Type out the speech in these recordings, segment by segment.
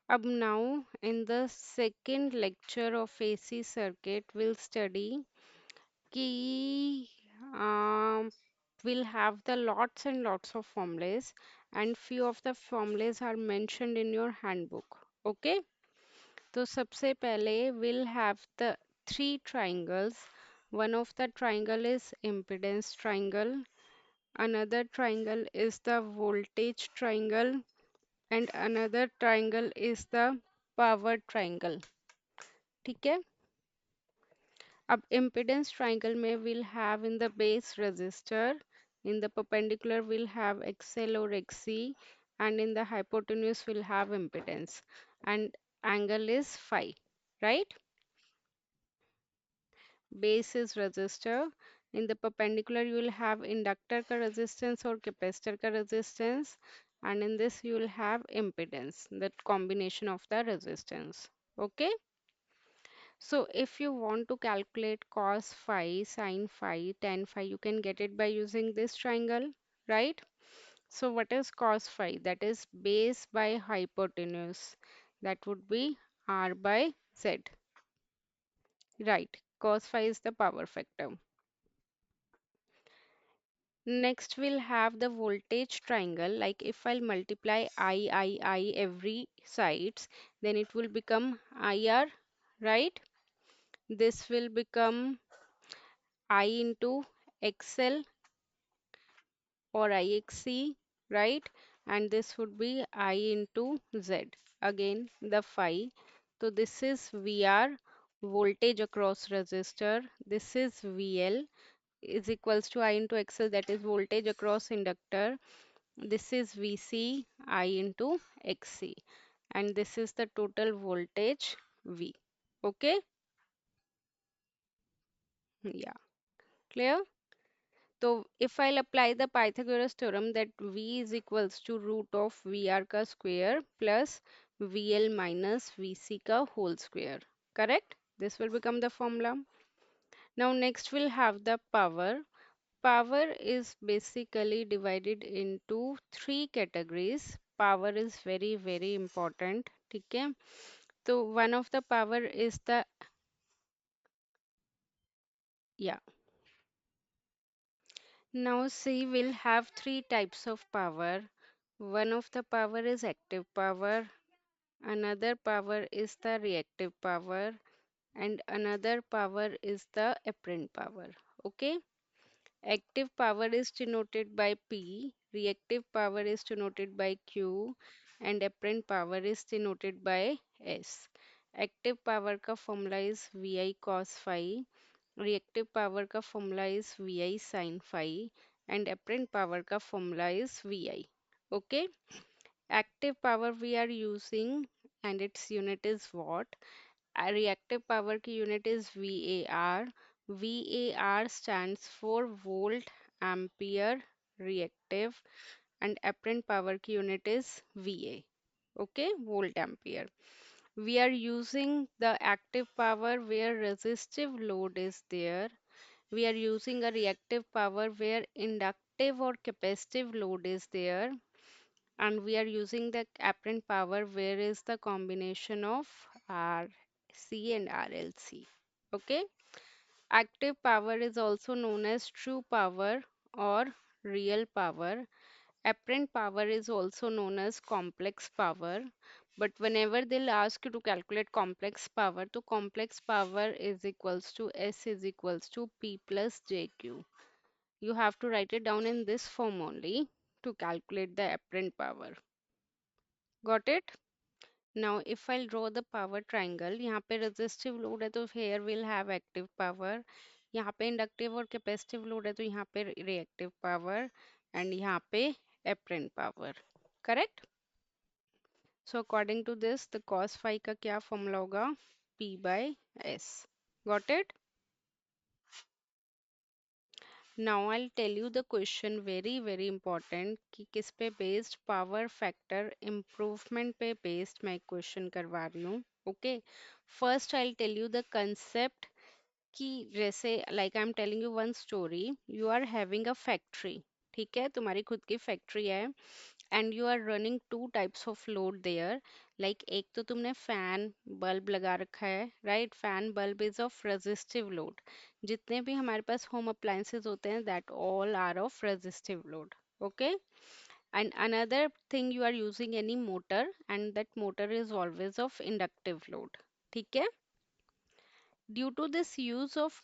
Ab now in the second lecture of AC circuit, we'll study कि will have the lots and lots of formulas and few of the formulas are mentioned in your handbook. Okay, तो सबसे पहले we'll have the three triangles. One of the triangle is impedance triangle, another triangle is the voltage triangle, and another triangle is the power triangle. ठीक है. अब impedance triangle में we'll have in the base resistor, in the perpendicular we'll have XL or XC, and in the hypotenuse we'll have impedance, and angle is phi, right? Base is resistor. In the perpendicular you will have inductor का resistance or capacitor का resistance, and in this you will have impedance, that combination of the resistance. Okay. So if you want to calculate cos phi, sin phi, tan phi, you can get it by using this triangle, right? So what is cos phi? That is base by hypotenuse. That would be R by Z, right? Cos phi is the power factor. Next we'll have the voltage triangle. Like if I'll multiply I every sides, then it will become IR, right? This will become I into XL or IXC, right? And this would be I into Z. Again, the phi. So this is VR, voltage across resistor. This is VL is equals to I into XL, that is voltage across inductor. This is VC, I into XC. And this is the total voltage V. Okay? Yeah. Clear? So if I'll apply the Pythagoras theorem, that V is equals to root of VR ka square plus VL minus VC ka whole square. Correct? This will become the formula. Now next we'll have the power. Power is basically divided into three categories. Power is very very important. Okay? So one of the power is the, yeah. Now see, we'll have three types of power. One of the power is active power, another power is the reactive power, and another power is the apparent power. Okay? Active power is denoted by P, reactive power is denoted by Q, and apparent power is denoted by S. Active power का formula is VI cos phi, reactive power का formula is VI sin phi, and apparent power का formula is VI. Okay? Active power we are using and its unit is watt. Reactive power की unit is VAR. VAR stands for volt ampere reactive, and apparent power की unit is VA. Okay, volt ampere. We are using the active power where resistive load is there. We are using a reactive power where inductive or capacitive load is there, and we are using the apparent power where is the combination of RC and RLC. Okay. Active power is also known as true power or real power. Apparent power is also known as complex power. But whenever they'll ask you to calculate complex power, so complex power is equals to S is equals to P plus JQ. You have to write it down in this form only to calculate the apparent power. Got it? Now if I'll draw the power triangle, यहाँ पे resistive load है तो here we'll have active power, यहाँ पे inductive और capacitive load है तो यहाँ पे reactive power, and यहाँ पे apparent power. Correct? So according to this, the cos phi का क्या formula होगा? P by S. Got it? Now I'll tell you the question, very very important, कि किस पे based power factor improvement पे based मैं question करवा रही हूँ. Okay, first I'll tell you the concept कि जैसे like I'm telling you one story. You are having a factory. ठीक है, तुम्हारी खुद की फैक्ट्री है and you are running two types of load there. Like एक तो तुमने फैन बल्ब लगा रखा है, right? Fan bulb is of resistive load. जितने भी हमारे पास होम अप्लायंसेस होते हैं, that all are of resistive load. Okay. And another thing, you are using any motor, and that motor is always of inductive load. ठीक है? Due to the use of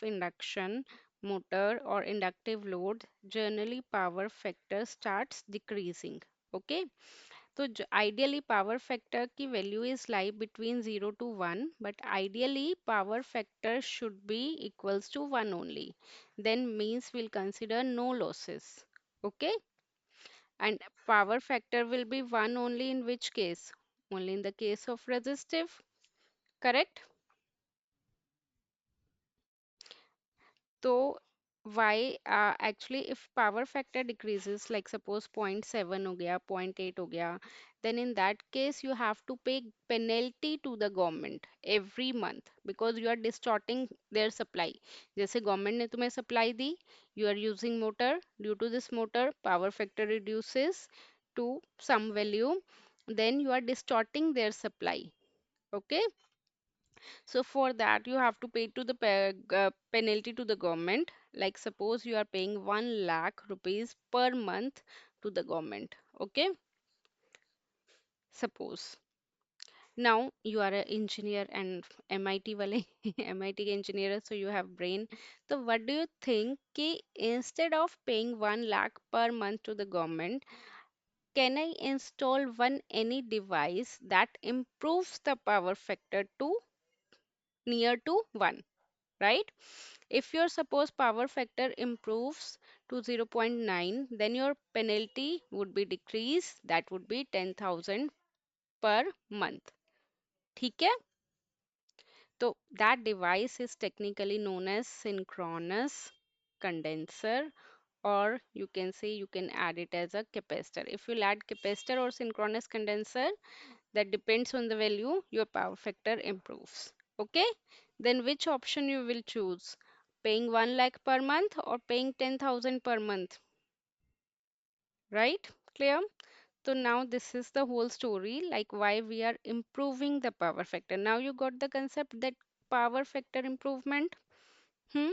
induction motor or inductive load, generally power factor starts decreasing. Okay. So ideally power factor की value is lie between 0 to 1, but ideally power factor should be equals to 1 only. Then means we'll consider no losses. Okay. And power factor will be 1 only in which case? Only in the case of resistive, correct? So why actually if power factor decreases, like suppose 0.7 हो गया, 0.8 हो गया, then in that case you have to pay penalty to the government every month because you are distorting their supply. जैसे government ने तुम्हें supply the, you are using motor, due to this motor power factor reduces to some value, then you are distorting their supply. Okay. So for that you have to pay to the penalty to the government. Like suppose you are paying 1 lakh rupees per month to the government. Okay, suppose. Now you are an engineer and MIT wale MIT के engineer, so you have brain. So what do you think कि instead of paying 1 lakh per month to the government, can I install one any device that improves the power factor to near to 1, right? If your suppose power factor improves to 0.9, then your penalty would be decreased. That would be 10,000 per month. ठीक है? So that device is technically known as synchronous condenser, or you can say you can add it as a capacitor. If you add capacitor or synchronous condenser, that depends on the value, your power factor improves. Okay, then which option you will choose? Paying 1 lakh per month or paying 10,000 per month? Right? Clear? So now this is the whole story, like why we are improving the power factor. Now you got the concept that power factor improvement. Hmm.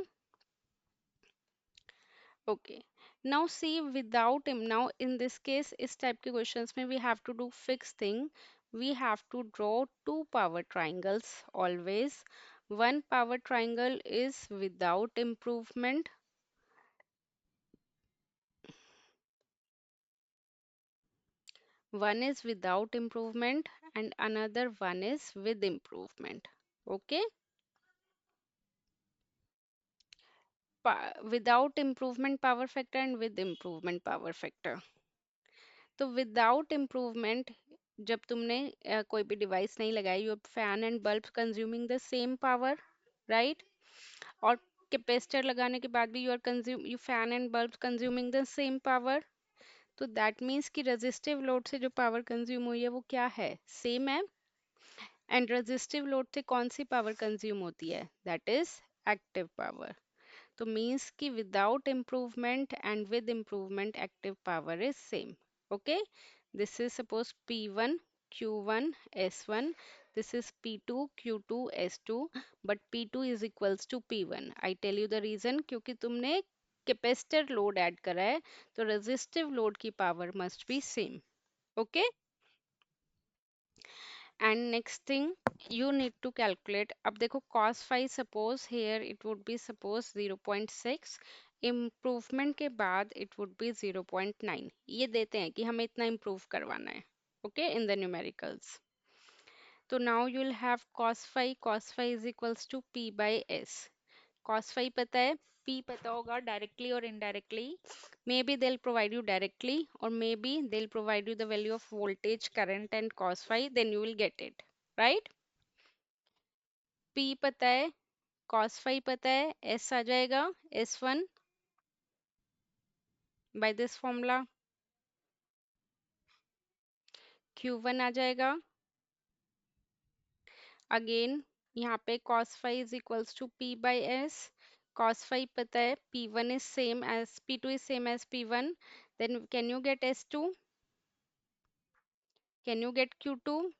Okay. Now see without him. Now in this case, इस type के questions में we have to do fixed thing. We have to draw two power triangles always. One power triangle is without improvement. One is without improvement and another one is with improvement. Okay. Without improvement power factor and with improvement power factor. तो without improvement, जब तुमने कोई भी device नहीं लगाई, you fan and bulb consuming the same power, right? और capacitor लगाने के बाद भी you fan and bulb consuming the same power. तो दैट मीन्स कि रेजिस्टिव लोड से जो पावर कंज्यूम हुई है वो क्या है? सेम है. एंड रेजिस्टिव लोड से कौन सी पावर कंज्यूम होती है? That is active power. तो मीन्स कि without improvement and with improvement active power is same. Okay. This is suppose P1 Q1 S1. This is P2 Q2 S2. But P2 is equals to P1. I tell you the reason, क्योंकि तुमने capacitor load add करा है, तो resistive load की power must be same. Okay. And next thing you need to calculate. अब देखो cos phi, suppose here it would be suppose 0.6, improvement के बाद it would be 0.9. ये देते हैं कि हमें इतना improve करवाना है. Okay, in the numericals. तो now you'll have cos phi is equals to P by S. Cos phi पता है, P पता होगा directly or indirectly. Maybe they'll provide you directly, or maybe they'll provide you the value of voltage, current and cos phi, then you will get it, right? P पता है, cos phi पता है, S आ जाएगा S1 by this formula, Q1 आ जाएगा. Again यहाँ पे cos phi is equals to P by S. Cos phi पता है, P1 is same as P2 is same as P1. Then can you get S2? Can you get Q2?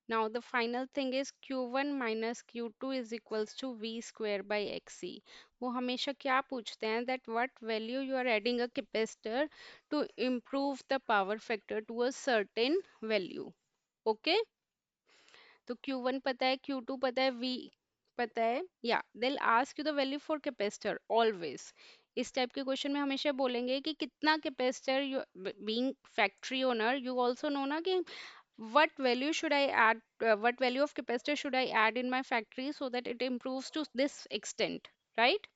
Now the final thing is Q1 minus Q2 is equals to V square by XC. वो हमेशा क्या पूछते हैं that what value you are adding a capacitor to improve the power factor to a certain value. Okay? तो Q1 पता है, Q2 पता है, V पता है, या they'll ask you the value for capacitor always. इस टाइप के क्वेश्चन में हमेशा बोलेंगे कि कितना capacitor, you being factory owner you also know ना कि what value should I add, what value of capacitor should I add in my factory so that it improves to this extent, right?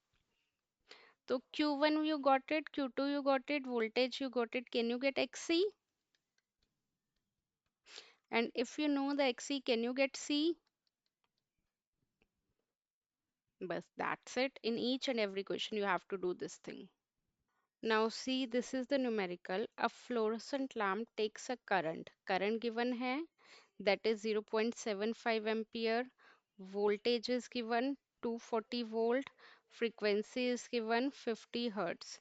So Q1 you got it, Q2 you got it, voltage you got it. Can you get XC? And if you know the XC, can you get C? But that's it. In each and every question, you have to do this thing. Now see, this is the numerical. A fluorescent lamp takes a current. Current given hai, that is 0.75 ampere. Voltage is given 240 volt. Frequency is given 50 hertz.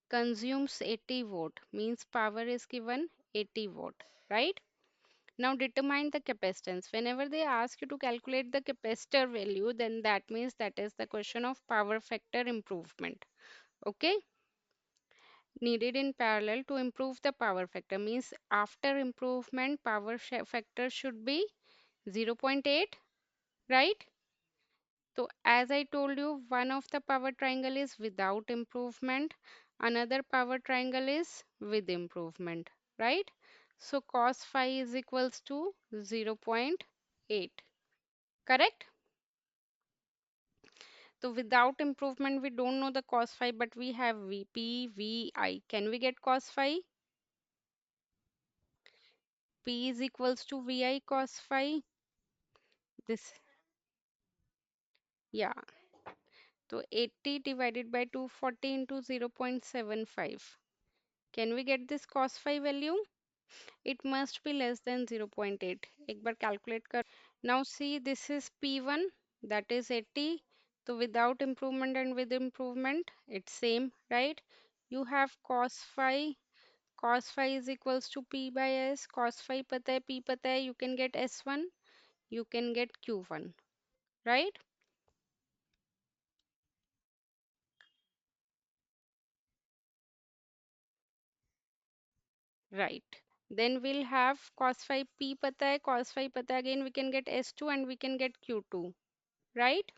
Consumes 80 watt, means power is given 80 watt, right? Now determine the capacitance. Whenever they ask you to calculate the capacitor value, then that means that is the question of power factor improvement. Okay? Needed in parallel to improve the power factor means after improvement, factor should be zero point 0.8, right? So as I told you, one of the power triangle is without improvement, another power triangle is with improvement, right? So cos phi is equals to zero point 0.8, correct? So without improvement, we don't know the cos phi, but we have Vp, Vi. Can we get cos phi? P is equals to Vi cos phi. This, yeah. So 80 divided by 240 into 0.75. Can we get this cos phi value? It must be less than zero point 0.8. एक बार calculate कर. Now see, this is P1, that is 80. So without improvement and with improvement, it's same, right? You have cos phi. Cos phi is equals to P by S. Cos phi पता है, P पता है. You can get S1. You can get Q1, right? Right. Then we'll have cos phi P pata hai, cos phi pata. Again, we can get S2 and we can get Q2, right?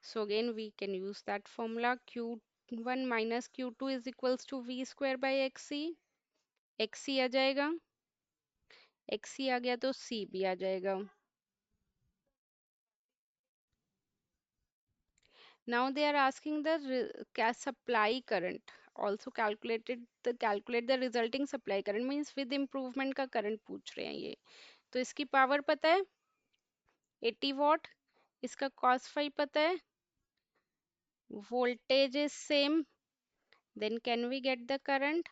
So again, we can use that formula. Q1 minus Q2 is equals to V square by XC. XC आ जाएगा. XC आ गया तो C भी आ जाएगा. Now they are asking the supply current. Also calculate the resulting supply current means with improvement का current पूछ रहे हैं ये. तो इसकी पावर पता है 80 वॉट. इसका cos phi पता है. Voltage is same. Then can we get the current?